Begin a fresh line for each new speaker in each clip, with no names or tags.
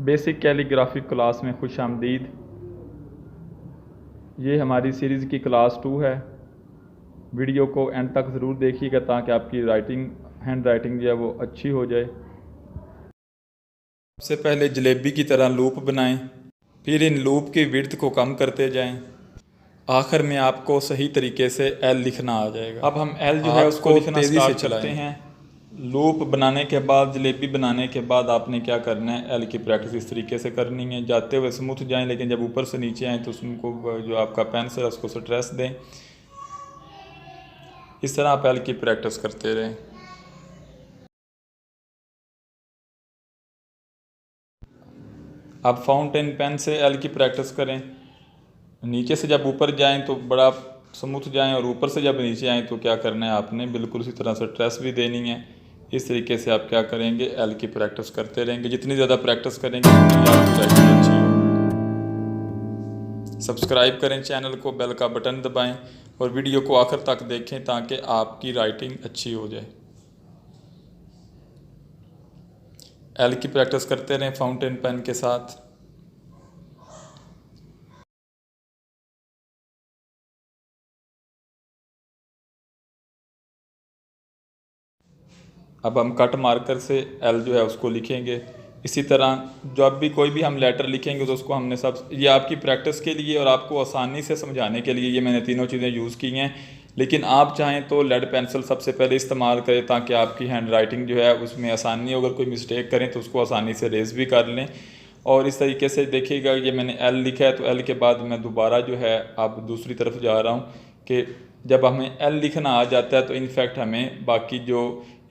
Basic calligraphy class में खुश आमदीद। ये हमारी सीरीज़ की क्लास 2 है। वीडियो को एंड तक ज़रूर देखिएगा ताकि आपकी हैंड राइटिंग जो है वो अच्छी हो जाए। सबसे पहले जलेबी की तरह लूप बनाएं, फिर इन लूप की विड्थ को कम करते जाएं। आखिर में आपको सही तरीके से एल लिखना आ जाएगा। अब हम एल जो है उसको लिखना स्टार्ट करते हैं। लूप बनाने के बाद, जलेबी बनाने के बाद आपने क्या करना है, एल की प्रैक्टिस इस तरीके से करनी है। जाते हुए स्मूथ जाएं, लेकिन जब ऊपर से नीचे आएँ तो उसको जो आपका पेंसिल है उसको स्ट्रेस दें। इस तरह आप एल की प्रैक्टिस करते रहें। अब फाउंटेन पेन से एल की प्रैक्टिस करें। नीचे से जब ऊपर जाएं तो बड़ा स्मूथ जाएं, और ऊपर से जब नीचे आएँ तो क्या करना है, आपने बिल्कुल उसी तरह से स्ट्रेस भी देनी है। इस तरीके से आप क्या करेंगे, एल की प्रैक्टिस करते रहेंगे। जितनी ज़्यादा प्रैक्टिस करेंगे उतनी आपकी राइटिंग अच्छी होगी। सब्सक्राइब करें चैनल को, बेल का बटन दबाएं और वीडियो को आखिर तक देखें ताकि आपकी राइटिंग अच्छी हो जाए। एल की प्रैक्टिस करते रहें फाउंटेन पेन के साथ। अब हम कट मार्कर से एल जो है उसको लिखेंगे। इसी तरह जब भी कोई भी हम लेटर लिखेंगे तो उसको हमने ये आपकी प्रैक्टिस के लिए और आपको आसानी से समझाने के लिए ये मैंने तीनों चीज़ें यूज़ की हैं। लेकिन आप चाहें तो लेड पेंसिल सबसे पहले इस्तेमाल करें ताकि आपकी हैंड राइटिंग जो है उसमें आसानी हो। अगर कोई मिस्टेक करें तो उसको आसानी से रेज भी कर लें। और इस तरीके से देखिएगा, ये मैंने एल लिखा है तो एल के बाद मैं दोबारा जो है अब दूसरी तरफ जा रहा हूँ कि जब हमें एल लिखना आ जाता है तो इनफैक्ट हमें बाकी जो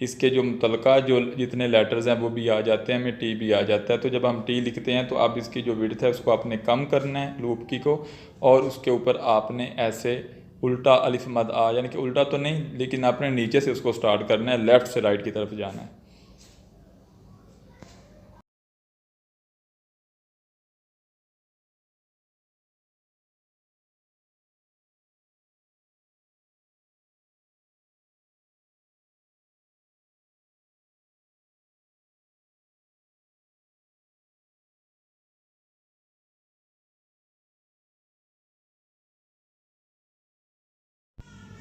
इसके जो मुतलका जो जितने लेटर्स हैं वो भी आ जाते हैं, हमें टी भी आ जाता है। तो जब हम टी लिखते हैं तो अब इसकी जो विड्थ है उसको आपने कम करना है लूप की को, और उसके ऊपर आपने ऐसे उल्टा अलिफ मद आ, यानी कि उल्टा तो नहीं लेकिन आपने नीचे से उसको स्टार्ट करना है, लेफ़्ट से राइट की तरफ जाना है।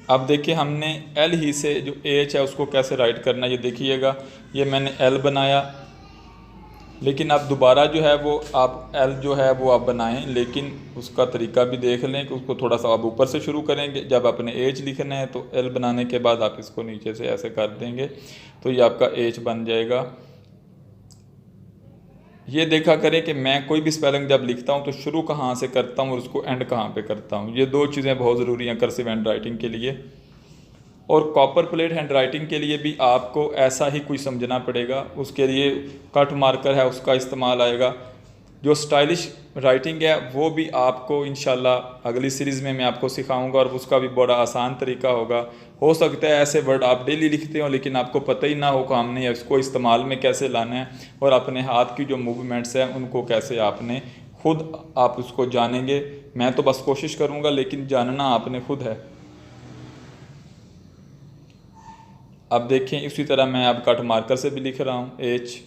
अब देखिए हमने एल ही से जो एच है उसको कैसे राइट करना है, ये देखिएगा। ये मैंने एल बनाया, लेकिन अब दोबारा जो है वो आप एल जो है वो आप बनाएं, लेकिन उसका तरीका भी देख लें कि उसको थोड़ा सा आप ऊपर से शुरू करेंगे। जब आपने एच लिखना है तो एल बनाने के बाद आप इसको नीचे से ऐसे कर देंगे तो ये आपका एच बन जाएगा। ये देखा करें कि मैं कोई भी स्पेलिंग जब लिखता हूँ तो शुरू कहाँ से करता हूँ और उसको एंड कहाँ पे करता हूँ। ये दो चीज़ें बहुत ज़रूरी हैं कर्सिव हैंड राइटिंग के लिए। और कॉपर प्लेट हैंड राइटिंग के लिए भी आपको ऐसा ही कुछ समझना पड़ेगा। उसके लिए कट मार्कर है उसका इस्तेमाल आएगा। जो स्टाइलिश राइटिंग है वो भी आपको इंशाल्लाह अगली सीरीज़ में मैं आपको सिखाऊंगा, और उसका भी बड़ा आसान तरीका होगा। हो सकता है ऐसे वर्ड आप डेली लिखते हो लेकिन आपको पता ही ना हो कि हमने इसको इस्तेमाल में कैसे लाना है, और अपने हाथ की जो मूवमेंट्स हैं उनको कैसे आपने खुद आप उसको जानेंगे। मैं तो बस कोशिश करूँगा, लेकिन जानना आपने खुद है। अब देखें इसी तरह मैं अब कट मार्कर से भी लिख रहा हूँ एच।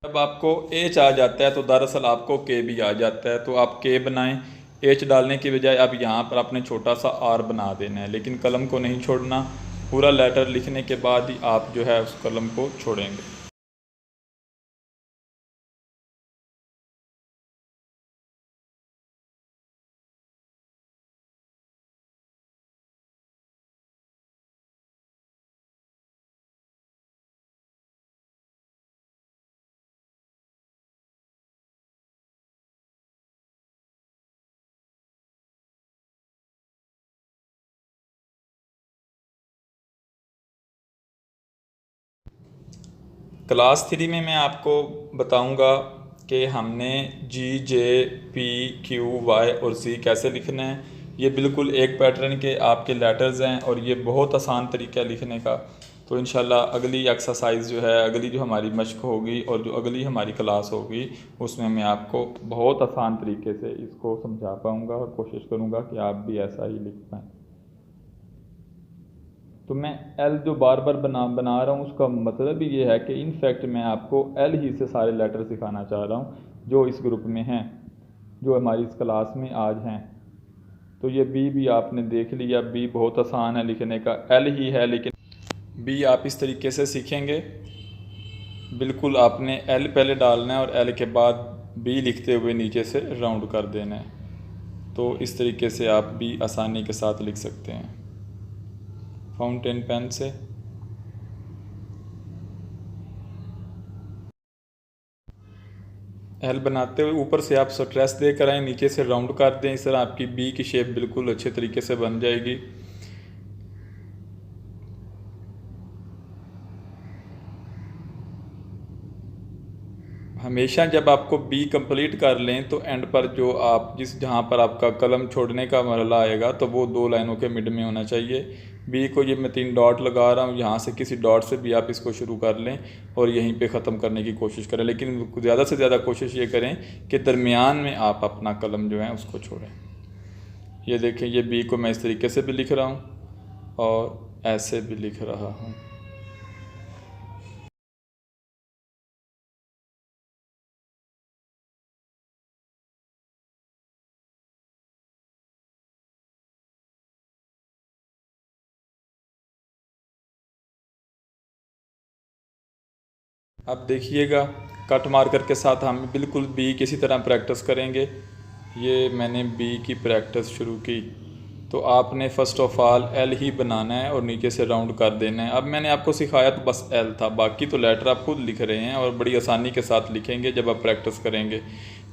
जब आपको एच आ जाता है तो दरअसल आपको के भी आ जाता है, तो आप के बनाएं। एच डालने की बजाय अब यहाँ पर आपने छोटा सा आर बना देना है, लेकिन कलम को नहीं छोड़ना। पूरा लेटर लिखने के बाद ही आप जो है उस कलम को छोड़ेंगे। क्लास 3 में मैं आपको बताऊंगा कि हमने जी, जे, पी, क्यू, वाई और सी कैसे लिखना है। ये बिल्कुल एक पैटर्न के आपके लेटर्स हैं और ये बहुत आसान तरीका है लिखने का। तो इंशाल्लाह अगली एक्सरसाइज जो है, अगली जो हमारी मशक होगी और जो अगली हमारी क्लास होगी, उसमें मैं आपको बहुत आसान तरीके से इसको समझा पाऊँगा और कोशिश करूँगा कि आप भी ऐसा ही लिख पाएँ। तो मैं एल जो बार बार बना रहा हूँ, उसका मतलब ये है कि इनफैक्ट मैं आपको एल ही से सारे लेटर सिखाना चाह रहा हूँ जो इस ग्रुप में हैं, जो हमारी इस क्लास में आज हैं। तो ये बी भी आपने देख लिया, बी बहुत आसान है लिखने का, एल ही है लेकिन बी आप इस तरीके से सीखेंगे। बिल्कुल आपने एल पहले डालना है और एल के बाद बी लिखते हुए नीचे से राउंड कर देना है। तो इस तरीके से आप भी आसानी के साथ लिख सकते हैं फाउंटेन पेन से। एल बनाते हुए ऊपर से आप स्ट्रेस दे कर आएँ, नीचे से राउंड कर दें, इस तरह आपकी बी की शेप बिल्कुल अच्छे तरीके से बन जाएगी। हमेशा जब आपको बी कंप्लीट कर लें तो एंड पर जो आप जहाँ पर आपका कलम छोड़ने का मरहला आएगा तो वो 2 लाइनों के मिड में होना चाहिए। बी को ये मैं 3 डॉट लगा रहा हूँ, यहाँ से किसी डॉट से भी आप इसको शुरू कर लें और यहीं पे ख़त्म करने की कोशिश करें, लेकिन ज़्यादा से ज़्यादा कोशिश ये करें कि दरमियान में आप अपना कलम जो है उसको छोड़ें। ये देखें, ये बी को मैं इस तरीके से भी लिख रहा हूँ और ऐसे भी लिख रहा हूँ। अब देखिएगा, कट मार्कर के साथ हम बिल्कुल बी किसी तरह प्रैक्टिस करेंगे। ये मैंने बी की प्रैक्टिस शुरू की, तो आपने फ़र्स्ट ऑफ़ ऑल एल ही बनाना है और नीचे से राउंड कर देना है। अब मैंने आपको सिखाया तो बस एल था, बाकी तो लेटर आप खुद लिख रहे हैं और बड़ी आसानी के साथ लिखेंगे जब आप प्रैक्टिस करेंगे।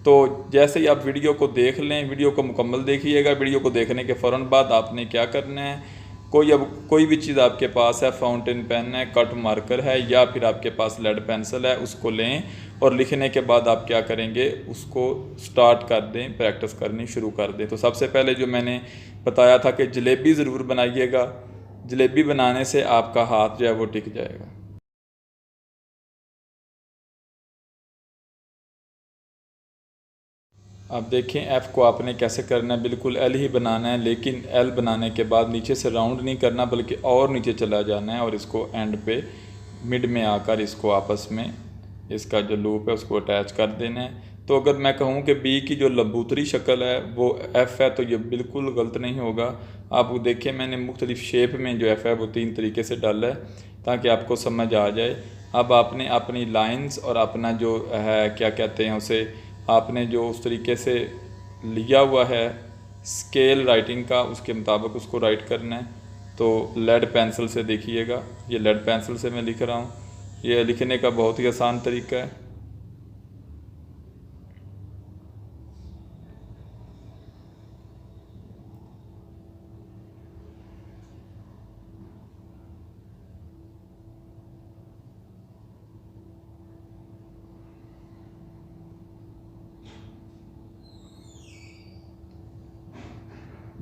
तो जैसे ही आप वीडियो को देख लें, वीडियो को मुकम्मल देखिएगा। वीडियो को देखने के फ़ौरन बाद आपने क्या करना है, कोई भी चीज़ आपके पास है, फाउंटेन पेन है, कट मार्कर है या फिर आपके पास लेड पेंसिल है, उसको लें और लिखने के बाद आप क्या करेंगे, उसको स्टार्ट कर दें, प्रैक्टिस करनी शुरू कर दें। तो सबसे पहले जो मैंने बताया था कि जलेबी ज़रूर बनाइएगा, जलेबी बनाने से आपका हाथ जो है वो टिक जाएगा। अब देखें एफ़ को आपने कैसे करना है, बिल्कुल एल ही बनाना है, लेकिन एल बनाने के बाद नीचे से राउंड नहीं करना बल्कि और नीचे चला जाना है और इसको एंड पे मिड में आकर इसको आपस में इसका जो लूप है उसको अटैच कर देना है। तो अगर मैं कहूँ कि बी की जो लंबूतरी शक्ल है वो एफ़ है तो ये बिल्कुल गलत नहीं होगा। आप वो देखिए, मैंने मुख्तलिफ़ शेप में जो एफ़ है वो 3 तरीके से डाला है ताकि आपको समझ आ जाए। अब आपने अपनी लाइंस और अपना जो है क्या कहते हैं उसे, आपने जो उस तरीके से लिया हुआ है स्केल राइटिंग का, उसके मुताबिक उसको राइट करना है। तो लेड पेंसिल से देखिएगा, ये लेड पेंसिल से मैं लिख रहा हूँ। ये लिखने का बहुत ही आसान तरीका है।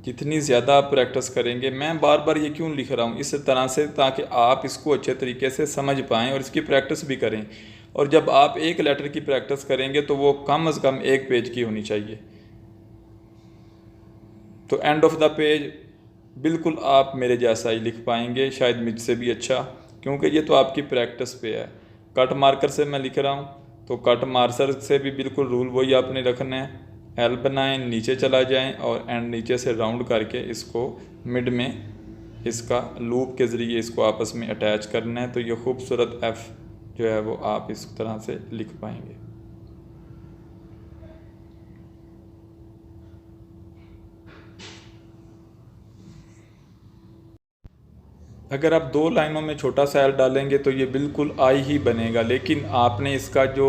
जितनी ज़्यादा आप प्रैक्टिस करेंगे, मैं बार बार ये क्यों लिख रहा हूँ इस तरह से, ताकि आप इसको अच्छे तरीके से समझ पाएँ और इसकी प्रैक्टिस भी करें। और जब आप एक लेटर की प्रैक्टिस करेंगे तो वो कम से कम 1 पेज की होनी चाहिए। तो एंड ऑफ द पेज बिल्कुल आप मेरे जैसा ही लिख पाएंगे, शायद मुझसे भी अच्छा, क्योंकि ये तो आपकी प्रैक्टिस पे है। कट मार्कर से मैं लिख रहा हूँ तो कट मार्कर से भी बिल्कुल रूल वही आपने रखना है, एल बनाएं, नीचे चला जाएं और एंड नीचे से राउंड करके इसको मिड में इसका लूप के ज़रिए इसको आपस में अटैच करना है। तो ये खूबसूरत एफ़ जो है वो आप इस तरह से लिख पाएंगे। अगर आप 2 लाइनों में छोटा सा एल डालेंगे तो ये बिल्कुल आई ही बनेगा, लेकिन आपने इसका जो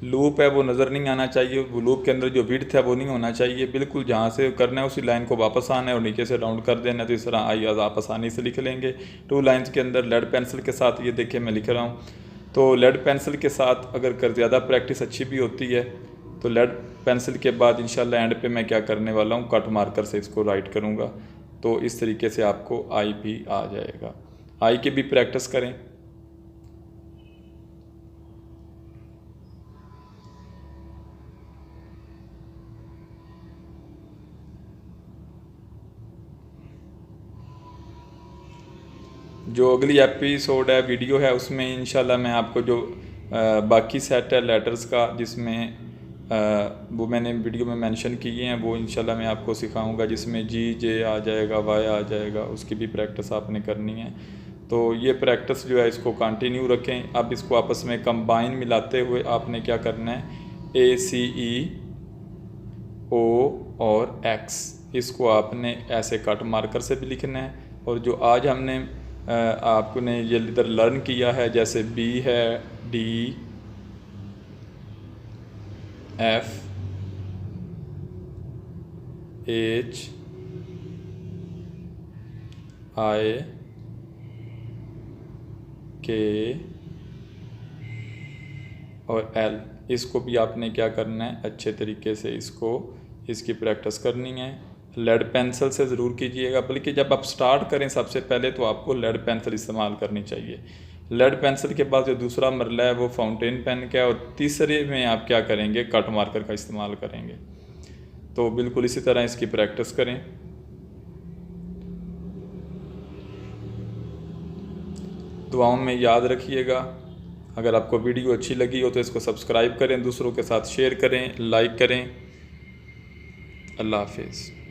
लूप है वो नज़र नहीं आना चाहिए, वो लूप के अंदर जो विड्थ है वो नहीं होना चाहिए। बिल्कुल जहाँ से करना है उसी लाइन को वापस आना है और नीचे से राउंड कर देना है। तो इस तरह आई आप आसानी से लिख लेंगे 2 लाइन्स के अंदर लेड पेंसिल के साथ। ये देखिए मैं लिख रहा हूँ, तो लेड पेंसिल के साथ अगर कर ज़्यादा प्रैक्टिस अच्छी भी होती है तो लेड पेंसिल के बाद इंशाल्लाह एंड पे मैं क्या करने वाला हूँ, कट मार्कर से इसको राइट करूँगा। तो इस तरीके से आपको आई भी आ जाएगा। आई की भी प्रैक्टिस करें। जो अगली एपिसोड है, वीडियो है, उसमें इंशाल्लाह मैं आपको जो बाकी सेट है लेटर्स का, जिसमें वो मैंने वीडियो में मेंशन किए हैं, वो इंशाल्लाह मैं आपको सिखाऊंगा, जिसमें जी जे आ जाएगा, वाई आ जाएगा, उसकी भी प्रैक्टिस आपने करनी है। तो ये प्रैक्टिस जो है इसको कंटिन्यू रखें। अब इसको आपस में कंबाइन मिलाते हुए आपने क्या करना है, ACE O और X, इसको आपने ऐसे कट मार्कर से भी लिखना है। और जो आज हमने आपने ये इधर लर्न किया है, जैसे B है, D, F, H, I, K और L, इसको भी आपने क्या करना है, अच्छे तरीके से इसकी प्रैक्टिस करनी है। लेड पेंसिल से ज़रूर कीजिएगा, बल्कि जब आप स्टार्ट करें सबसे पहले तो आपको लेड पेंसिल इस्तेमाल करनी चाहिए। लेड पेंसिल के बाद जो दूसरा मरला है वो फाउंटेन पेन का है, और तीसरे में आप क्या करेंगे, कट मार्कर का इस्तेमाल करेंगे। तो बिल्कुल इसी तरह इसकी प्रैक्टिस करें। दुआओं में याद रखिएगा। अगर आपको वीडियो अच्छी लगी हो तो इसको सब्सक्राइब करें, दूसरों के साथ शेयर करें, लाइक करें। अल्लाह हाफिज़।